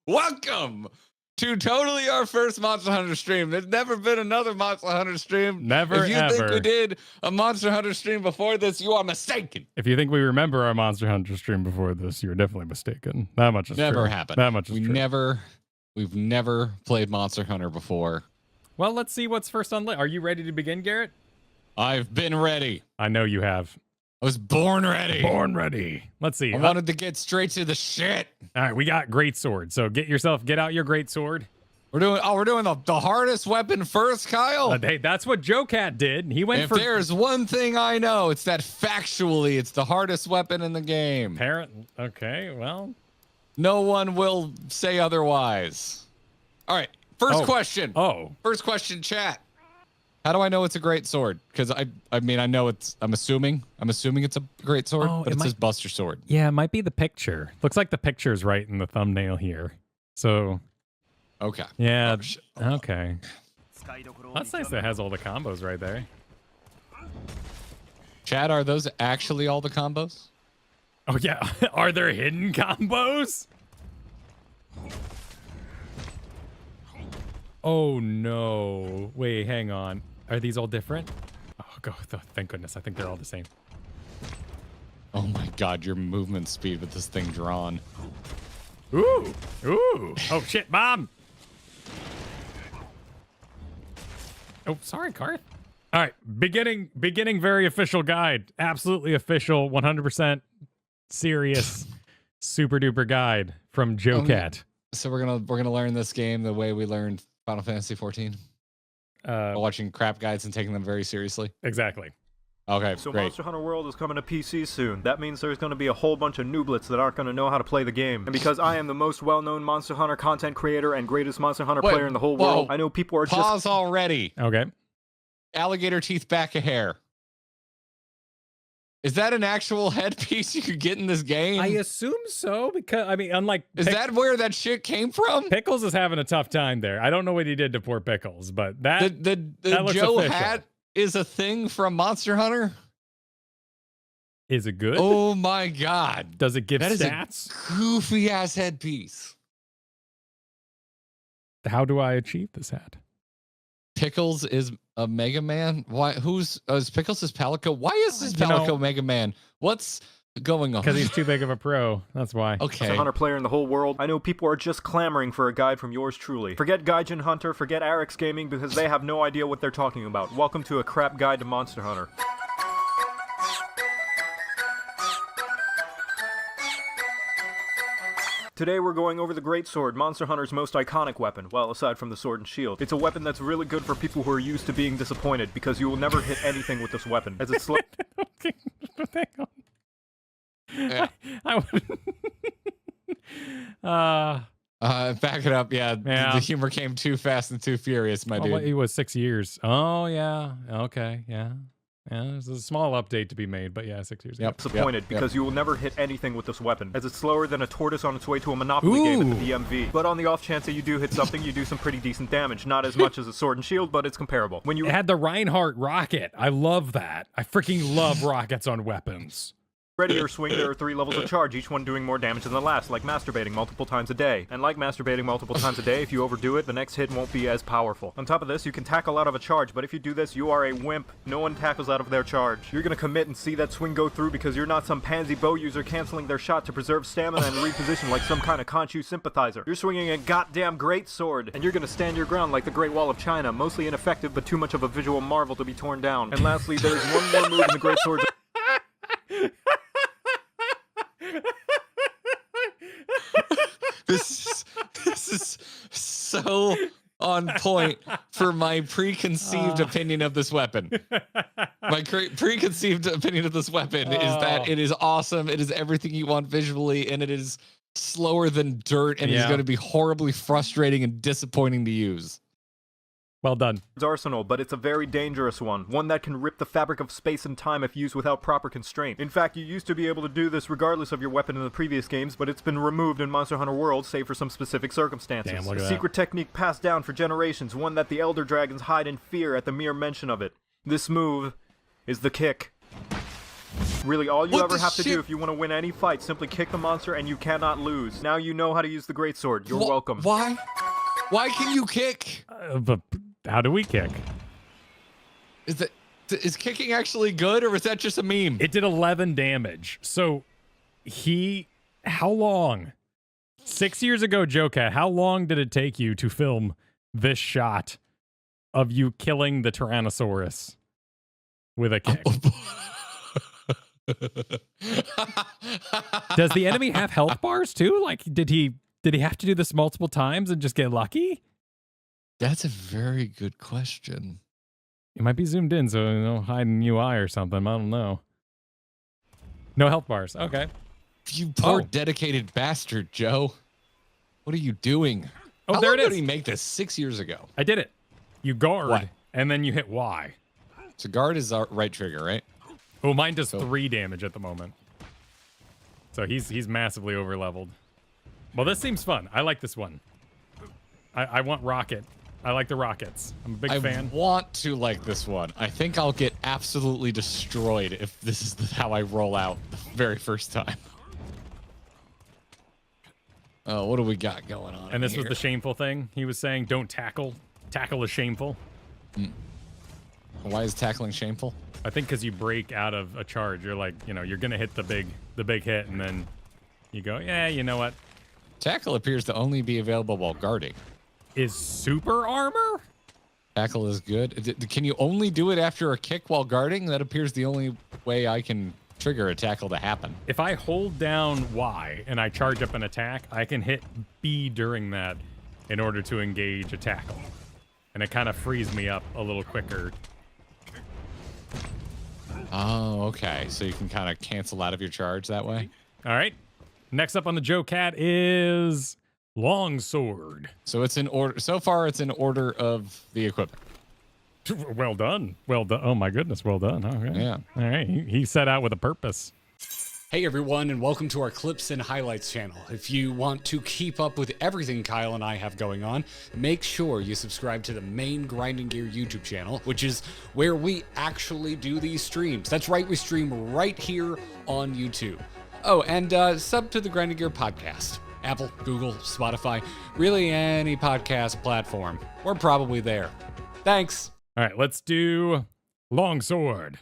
Welcome to totally our first Monster Hunter stream. There's never been another Monster Hunter stream. Never, If you think we did a Monster Hunter stream before this, you are mistaken. If you think we remember our Monster Hunter stream before this, you're definitely mistaken. That much is never true. happened. That much is true. We've never played Monster Hunter before. Well, let's see what's first on list. Are you ready to begin, Garrett? I've been ready. I know you have. I was born ready. Born ready. Let's see. I wanted to get straight to the shit. All right, we got Greatsword. So get out your Greatsword. We're doing the hardest weapon first, Kyle. Hey, that's what Joe Cat did. He went if there's one thing I know, it's that factually it's the hardest weapon in the game. Okay, well. No one will say otherwise. All right, first question. First question, chat. How do I know it's a great sword? Because I mean, I know it's, I'm assuming it's a great sword, but it says Buster Sword. Yeah, it might be the picture. Looks like the picture's right in the thumbnail here. So. Okay. Yeah. Okay. That's nice that it has all the combos right there. Chat, are those actually all the combos? Oh, yeah. Are there hidden combos? Oh, no. Wait, hang on. Are these all different? Oh, God. Thank goodness. I think they're all the same. Oh, my God. Your movement speed with this thing drawn. Ooh. Ooh. Oh, shit, Mom. Oh, sorry, Karth. All right. Beginning very official guide. Absolutely official. 100% serious. Super duper guide from Joe Cat. So we're gonna learn this game the way we learned Final Fantasy 14. Watching crap guides and taking them very seriously. Exactly. Okay, so great. Monster Hunter World is coming to PC soon. That means there's going to be a whole bunch of nooblets that aren't going to know how to play the game. And because I am the most well-known Monster Hunter content creator and greatest Monster Hunter player in the whole world, I know people are Pause already. Okay. Alligator teeth back a hair. Is that an actual headpiece you could get in this game? I assume so, because, I mean, unlike... Is that where that shit came from? Pickles is having a tough time there. I don't know what he did to poor Pickles, but that The looks Joe official. hat is a thing from Monster Hunter? Is it good? Oh my God. Does it give that stats? Is a goofy ass headpiece. How do I achieve this hat? Pickles is a Mega Man? Why? Is Pickles is Palico? Why is this Palico Mega Man? What's going on? Because he's too big of a pro. That's why. Okay. Monster Hunter player in the whole world. I know people are just clamoring for a guide from yours truly. Forget Gaijin Hunter, forget Arix Gaming, because they have no idea what they're talking about. Welcome to a crap guide to Monster Hunter. Today we're going over the Greatsword, Monster Hunter's most iconic weapon, well, aside from the sword and shield. It's a weapon that's really good for people who are used to being disappointed, because you will never hit anything with this weapon, as it's Okay, hang on. Yeah. Back it up, yeah. The humor came too fast and too furious, my dude. It was 6 years. Oh, yeah. Okay, yeah. Yeah, there's a small update to be made, but yeah, 6 years. Disappointed because you will never hit anything with this weapon, as it's slower than a tortoise on its way to a Monopoly game at the DMV. But on the off chance that you do hit something, you do some pretty decent damage. Not as much as a sword and shield, but it's comparable. When you It had the Reinhardt rocket. I love that. I freaking love rockets on weapons. Ready or swing, there are 3 levels of charge, each one doing more damage than the last, like masturbating multiple times a day. And like masturbating multiple times a day, if you overdo it, the next hit won't be as powerful. On top of this, you can tackle out of a charge, but if you do this, you are a wimp. No one tackles out of their charge. You're gonna commit and see that swing go through because you're not some pansy bow user canceling their shot to preserve stamina and reposition like some kind of Khonshu sympathizer. You're swinging a goddamn great sword, and you're gonna stand your ground like the Great Wall of China, mostly ineffective but too much of a visual marvel to be torn down. And lastly, there's one more move in the Great Sword's This is so on point for my preconceived opinion of this weapon. My preconceived opinion of this weapon is that it is awesome. It is everything you want visually, and it is slower than dirt, and is going to be horribly frustrating and disappointing to use. Well done. Arsenal, but it's a very dangerous one that can rip the fabric of space and time if used without proper constraint. In fact, you used to be able to do this regardless of your weapon in the previous games, but it's been removed in Monster Hunter World, save for some specific circumstances. Damn, look at a secret technique passed down for generations, one that the Elder Dragons hide in fear at the mere mention of it. This move is the kick. Really, all you What ever the have to shit? do if you want to win any fight, simply kick the monster and you cannot lose. Now you know how to use the Greatsword. You're welcome. Why? Why can you kick? But how do we kick? Is kicking actually good, or is that just a meme? It did 11 damage. So how long? 6 years ago, Joe Cat, how long did it take you to film this shot of you killing the Tyrannosaurus with a kick? Does the enemy have health bars too? Like, did he have to do this multiple times and just get lucky? That's a very good question. It might be zoomed in, so hiding UI or something. I don't know. No health bars. Okay. You poor dedicated bastard, Joe. What are you doing? Oh, How there long it is. did he make this? 6 years ago. I did it. You guard, What? and then you hit Y. So guard is our right trigger, right? Oh, mine does 3 damage at the moment. So he's massively over leveled. Well, this seems fun. I like this one. I want rocket. I like the rockets. I'm a big fan. I want to like this one. I think I'll get absolutely destroyed if this is how I roll out the very first time. Oh, what do we got going on? And this here? was the shameful thing. He was saying, don't tackle. Tackle is shameful. Why is tackling shameful? I think because you break out of a charge. You're like, you're going to hit the big hit, and then you go, yeah, you know what? Tackle appears to only be available while guarding. Is super armor? Tackle is good. Can you only do it after a kick while guarding? That appears the only way I can trigger a tackle to happen. If I hold down Y and I charge up an attack, I can hit B during that in order to engage a tackle. And it kind of frees me up a little quicker. Oh, okay. So you can kind of cancel out of your charge that way? All right. Next up on the Joe Cat is Longsword. So it's in order. So far, it's in order of the equipment. Well done. Well done. Oh, my goodness. Well done. Okay. Yeah. All right. He set out with a purpose. Hey everyone, and welcome to our Clips and Highlights channel. If you want to keep up with everything Kyle and I have going on, make sure you subscribe to the main Grinding Gear YouTube channel, which is where we actually do these streams. That's right, we stream right here on YouTube. Oh, and sub to the Grinding Gear podcast. Apple, Google, Spotify, really any podcast platform. We're probably there. Thanks. All right. Let's do Longsword.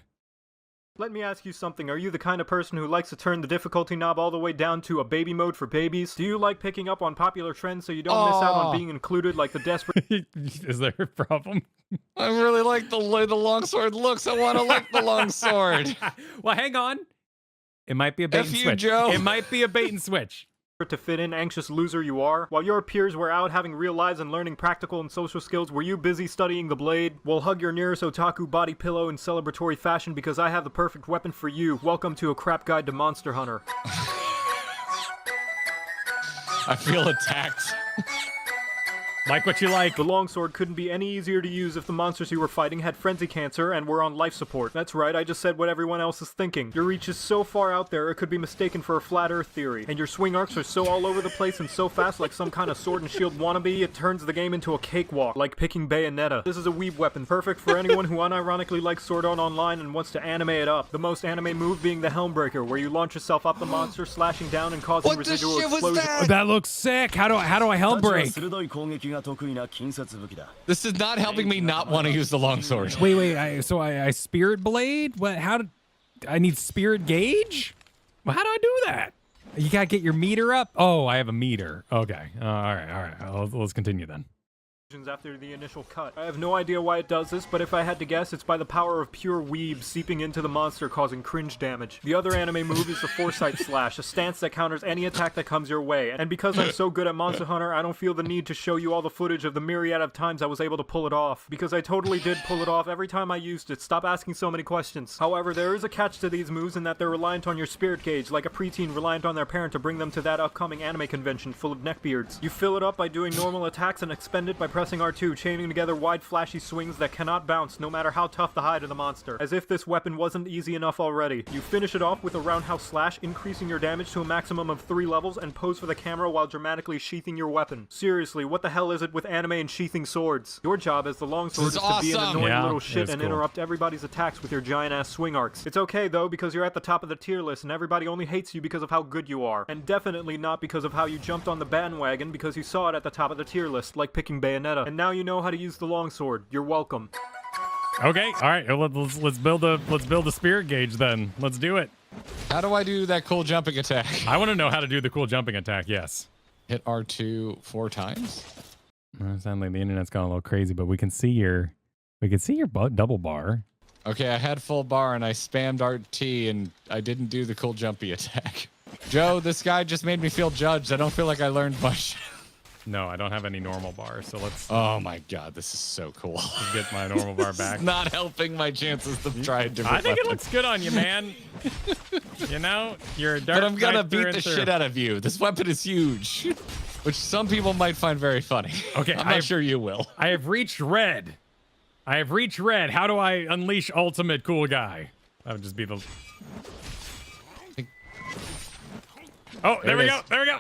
Let me ask you something. Are you the kind of person who likes to turn the difficulty knob all the way down to a baby mode for babies? Do you like picking up on popular trends so you don't miss out on being included like the desperate... Is there a problem? I really like the way the longsword looks. I want to like the longsword. Well, hang on. It might be a bait F and you, switch. Joe. It might be a bait and switch. to fit in, anxious loser you are? While your peers were out having real lives and learning practical and social skills, were you busy studying the blade? Well, hug your nearest otaku body pillow in celebratory fashion because I have the perfect weapon for you. Welcome to a crap guide to Monster Hunter. I feel attacked. Like what you like. The longsword couldn't be any easier to use if the monsters you were fighting had frenzy cancer and were on life support. That's right, I just said what everyone else is thinking. Your reach is so far out there it could be mistaken for a flat earth theory. And your swing arcs are so all over the place and so fast like some kind of sword and shield wannabe, it turns the game into a cakewalk, like picking Bayonetta. This is a weeb weapon, perfect for anyone who unironically likes Sword Art Online and wants to anime it up. The most anime move being the Helmbreaker, where you launch yourself up the monster, slashing down and causing What the residual shit was explosions. that? That looks sick. How do I help break? This is not helping me not want to use the longsword. Wait. I spirit blade? What? How did I need spirit gauge? Well, how do I do that? You gotta get your meter up. Oh, I have a meter. Okay. All right. Let's continue then. After the initial cut. I have no idea why it does this, but if I had to guess, it's by the power of pure weeb seeping into the monster causing cringe damage. The other anime move is the Foresight Slash, a stance that counters any attack that comes your way, and because I'm so good at Monster Hunter, I don't feel the need to show you all the footage of the myriad of times I was able to pull it off, because I totally did pull it off every time I used it. Stop asking so many questions. However, there is a catch to these moves in that they're reliant on your spirit gauge, like a preteen reliant on their parent to bring them to that upcoming anime convention full of neckbeards. You fill it up by doing normal attacks and expend it by pressing pressing R2, chaining together wide flashy swings that cannot bounce no matter how tough the hide of the monster. As if this weapon wasn't easy enough already. You finish it off with a roundhouse slash, increasing your damage to a maximum of 3 levels, and pose for the camera while dramatically sheathing your weapon. Seriously, what the hell is it with anime and sheathing swords? Your job as the Longsword is to be an annoying little shit and interrupt everybody's attacks with your giant-ass swing arcs. It's okay though, because you're at the top of the tier list and everybody only hates you because of how good you are. And definitely not because of how you jumped on the bandwagon because you saw it at the top of the tier list, like picking Bayonetta. And now you know how to use the longsword. You're welcome. Okay, all right. Let's build a spirit gauge then. Let's do it. How do I do that cool jumping attack? I want to know how to do the cool jumping attack. Yes. Hit R2 4 times. Sadly, the internet's gone a little crazy, but we can see your double bar. Okay, I had full bar and I spammed RT and I didn't do the cool jumpy attack. Joe, this guy just made me feel judged. I don't feel like I learned much. No, I don't have any normal bar, so let's Oh my god, this is so cool. get my normal bar back. It's not helping my chances of trying to. I think it looks good on you, man. You know, you're a dark But I'm gonna knight through beat and the through. shit out of you. This weapon is huge, which some people might find very funny. Okay, I'm not sure you will. I have reached red. How do I unleash ultimate cool guy? That would just be the... Oh, there we go. There we go.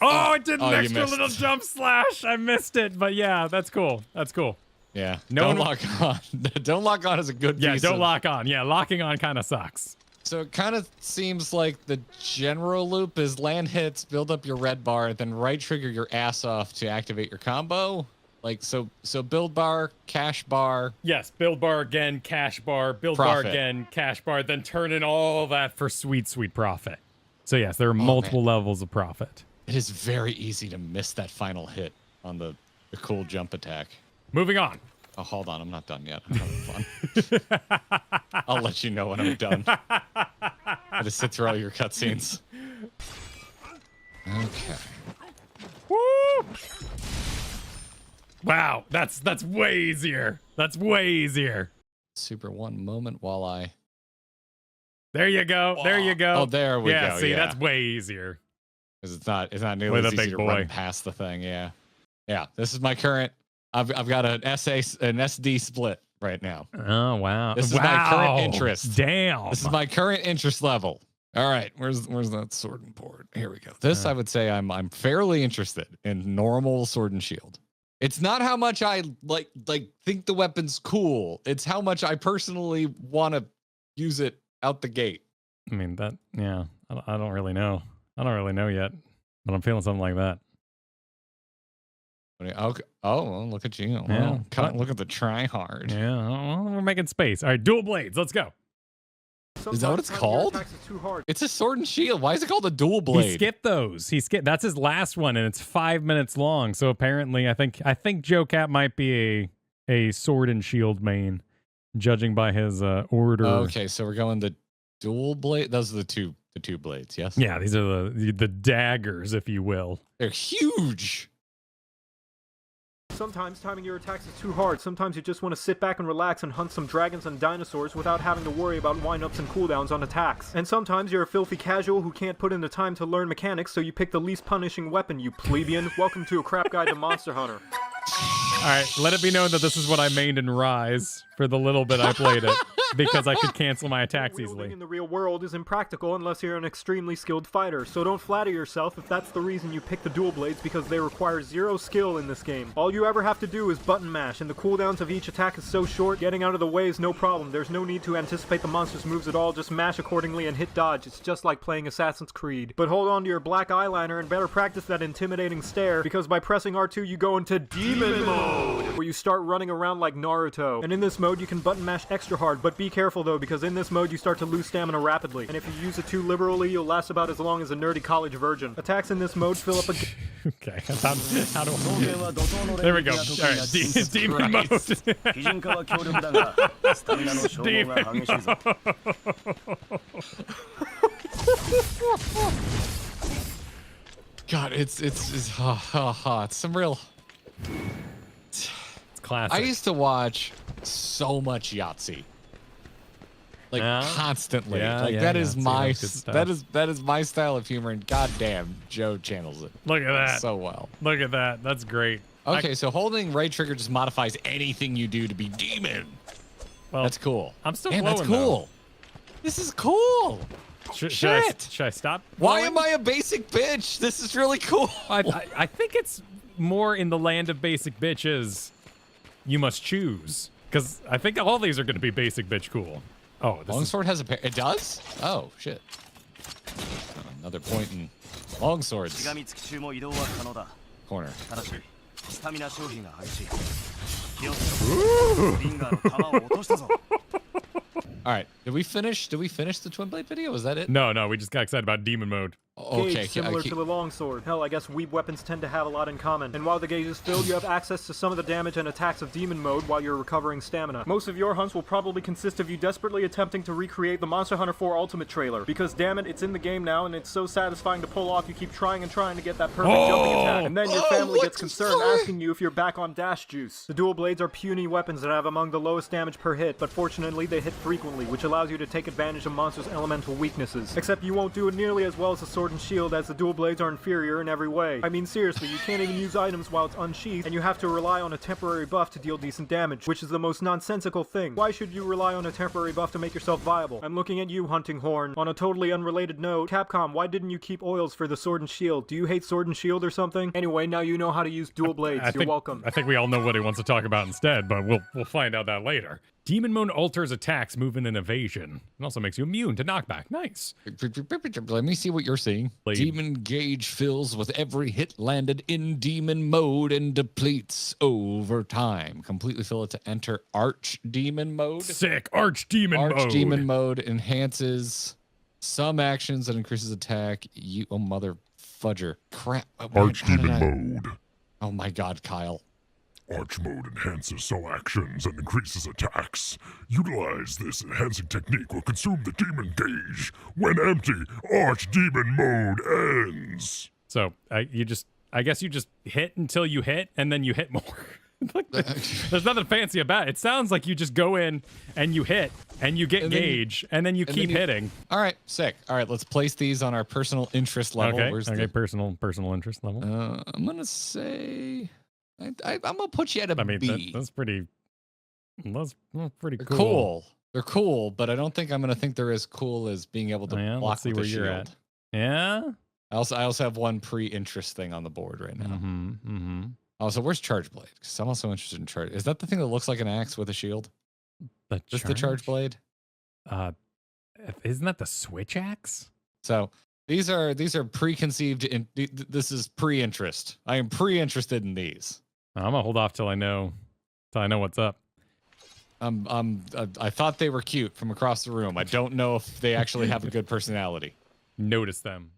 Oh, it did an extra little jump slash. I missed it, but yeah, that's cool. That's cool. Yeah. No Don't lock on. Don't lock on is a good Yeah, piece don't of- lock on. Yeah, locking on kind of sucks. So it kind of seems like the general loop is land hits, build up your red bar, then right trigger your ass off to activate your combo. Like, so build bar, cash bar. Yes, build bar again, cash bar, build bar Profit. again, cash bar, then turn in all that for sweet, sweet profit. So yes, there are multiple levels of profit. It is very easy to miss that final hit on the cool jump attack. Moving on. Oh, hold on. I'm not done yet. I'm having fun. I'll let you know when I'm done. I just sit through all your cutscenes. Okay. Woo! Wow, that's way easier. That's way easier. Super one moment while I... There you go. There you go. Oh, there we go. Yeah, see, yeah. that's way easier. Because it's not nearly With as a easy big to boy. run past the thing. Yeah. Yeah. This is my current... I've got an SD split right now. Oh, wow. This is my current interest. Damn. This is my current interest level. All right, where's that sword and board? Here we go. This I would say I'm fairly interested in normal sword and shield. It's not how much I like think the weapon's cool. It's how much I personally want to use it out the gate. I mean, yeah, I don't really know. I don't really know yet, but I'm feeling something like that. Okay. Oh, well, look at you. Yeah. Well, look at the try hard. Yeah, well, we're making space. All right, dual blades. Let's go. Is that what it's called? It's a sword and shield. Why is it called a dual blade? He skipped those. That's his last one, and it's 5 minutes long. So apparently, I think Joe Cat might be a sword and shield main, judging by his order. Okay, so we're going the dual blade. Those are the two blades. Yes. Yeah, these are the daggers, if you will. They're huge. Sometimes timing your attacks is too hard. Sometimes you just want to sit back and relax and hunt some dragons and dinosaurs without having to worry about wind-ups and cooldowns on attacks. And sometimes you're a filthy casual who can't put in the time to learn mechanics, so you pick the least punishing weapon, you plebeian. Welcome to a crap guide to Monster Hunter. All right, let it be known that this is what I mained in Rise for the little bit I played it, because I could cancel my attacks Wielding easily. in the real world is impractical unless you're an extremely skilled fighter, so don't flatter yourself if that's the reason you pick the dual blades, because they require 0 skill in this game. All you ever have to do is button mash, and the cooldowns of each attack is so short, getting out of the way is no problem. There's no need to anticipate the monster's moves at all, just mash accordingly and hit dodge. It's just like playing Assassin's Creed. But hold on to your black eyeliner and better practice that intimidating stare, because by pressing R2 you go into Demon Mode, where you start running around like Naruto. And in this mode you can button mash extra hard, but be careful though, because in this mode you start to lose stamina rapidly, and if you use it too liberally you'll last about as long as a nerdy college virgin. Attacks in this mode fill up a Okay, how do I... There we go. All right, demon mode. God, it's some real... It's classic. I used to watch so much Yahtzee. like constantly. Like Yeah, that yeah. is See, my that's good stuff. that is my style of humor, and goddamn, Joe channels it Look at that. so well. Look at that. That's great. Okay, so holding right trigger just modifies anything you do to be demon. Well, That's cool. I'm still Damn, glowing, that's cool. This is cool. Should I stop? Why glowing? am I a basic bitch? This is really cool. I think it's more in the land of basic bitches. You must choose. Because I think all these are going to be basic bitch cool. Oh, this Longsword has a pair. It does? Oh, shit. Another point in Longswords. しがみつき中も移動は可能だ。 Corner. ただし、スタミナ消費が激しい。気をつけろ。リンガーの弾を落としたぞ。 All right. Did we finish the Twin Blade video? Was that it? No, we just got excited about demon mode. Gauge, Okay. similar to the longsword. Hell, I guess weeb weapons tend to have a lot in common. And while the gauge is filled, you have access to some of the damage and attacks of demon mode while you're recovering stamina. Most of your hunts will probably consist of you desperately attempting to recreate the Monster Hunter 4 Ultimate trailer. Because damn it, it's in the game now and it's so satisfying to pull off, you keep trying and trying to get that perfect jumping attack. And then your family gets concerned asking you if you're back on dash juice. The dual blades are puny weapons that have among the lowest damage per hit, but fortunately they hit frequently, which allows you to take advantage of monsters' elemental weaknesses. Except you won't do it nearly as well as the sword and shield, as the dual blades are inferior in every way. I mean, seriously, you can't even use items while it's unsheathed, and you have to rely on a temporary buff to deal decent damage, which is the most nonsensical thing. Why should you rely on a temporary buff to make yourself viable? I'm looking at you, Hunting Horn. On a totally unrelated note, Capcom, why didn't you keep oils for the sword and shield? Do you hate sword and shield or something? Anyway, now you know how to use dual blades. You're welcome. I think we all know what he wants to talk about instead, but we'll find out that later. Demon mode alters attacks, movement, and evasion. It also makes you immune to knockback. Nice. Let me see what you're seeing. Blade. Demon gauge fills with every hit landed in demon mode and depletes over time. Completely fill it to enter arch demon mode. Sick. Archdemon mode. Archdemon mode enhances some actions that increases attack. Oh, mother fudger. Crap. Archdemon mode. Oh my god, Kyle. Arch mode enhances some actions and increases attacks. Utilize this enhancing technique will consume the demon gauge. When empty, Archdemon mode ends. So I guess you just hit until you hit, and then you hit more. Like, there's nothing fancy about it. It sounds like you just go in and you hit and you get gauge and then you keep hitting. All right, sick. All right, let's place these on our personal interest level. Okay, personal interest level. I'm gonna say, I'm gonna put you at a B. That's pretty. That's pretty They're cool. cool. They're cool, but I don't think I'm gonna think they're as cool as being able to block let's see with where a you're shield. at. Yeah. I also have one pre-interest thing on the board right now. Mm-hmm. Oh, so where's Charge Blade? Because I'm also interested in Charge. Is that the thing that looks like an axe with a shield? Just the Charge Blade? Isn't that the Switch Axe? So these are preconceived. This is pre-interest. I am pre-interested in these. I'm gonna hold off till I know what's up. I thought they were cute from across the room. I don't know if they actually have a good personality. Notice them.